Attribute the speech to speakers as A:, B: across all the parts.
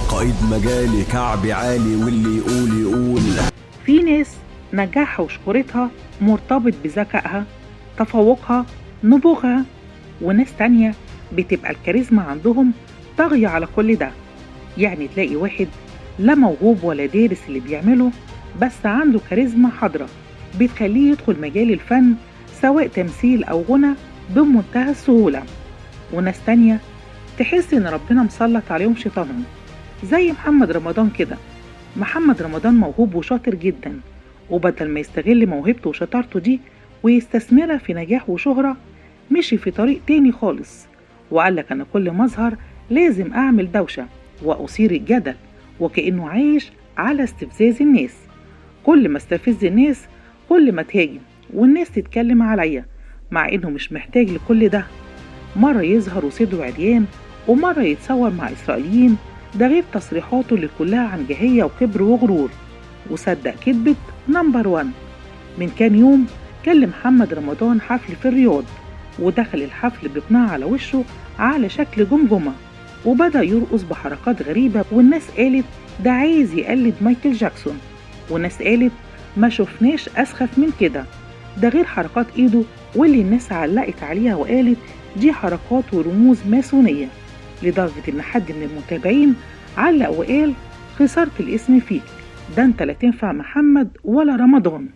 A: قائد مجالي كعبي عالي واللي يقول يقول.
B: في ناس نجاحها وشهرتها مرتبط بذكائها، تفوقها، نبوغها، وناس تانية بتبقى الكاريزما عندهم طاغية على كل ده. يعني تلاقي واحد لا موهوب ولا دارس اللي بيعمله، بس عنده كاريزما حاضرة بتخليه يدخل مجال الفن سواء تمثيل أو غنى بمنتهى السهولة. وناس تانية تحس إن ربنا مسلط عليهم شيطانهم، زي محمد رمضان كده. محمد رمضان موهوب وشاطر جدا، وبدل ما يستغل موهبته وشطارته دي ويستثمرها في نجاح وشهرة، مشي في طريق تاني خالص، وقالك أنا كل ما أظهر لازم أعمل دوشة وأثير الجدل، وكأنه عايش على استفزاز الناس. كل ما استفز الناس كل ما تهاجم والناس تتكلم عليا، مع إنه مش محتاج لكل ده. مرة يظهر وصدره عريان، ومرة يتصور مع إسرائيليين، ده غير تصريحاته اللي كلها عن جاهية وكبر وغرور. وصدق كدبة نمبر 1. من كام يوم كان محمد رمضان حفل في الرياض، ودخل الحفل بقناع على وشه على شكل جمجمة، وبدأ يرقص بحركات غريبة، والناس قالت ده عايز يقلد مايكل جاكسون، وناس قالت ما شفناش أسخف من كده، ده غير حركات إيده واللي الناس علقت عليها وقالت دي حركات ورموز ماسونية، لدرجة إن حد من المتابعين علق وقال خسرت الاسم فيك، ده انت لا تنفع محمد ولا رمضان.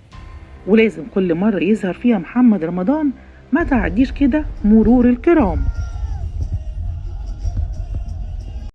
B: ولازم كل مرة يظهر فيها محمد رمضان ما تعديش كده مرور الكرام.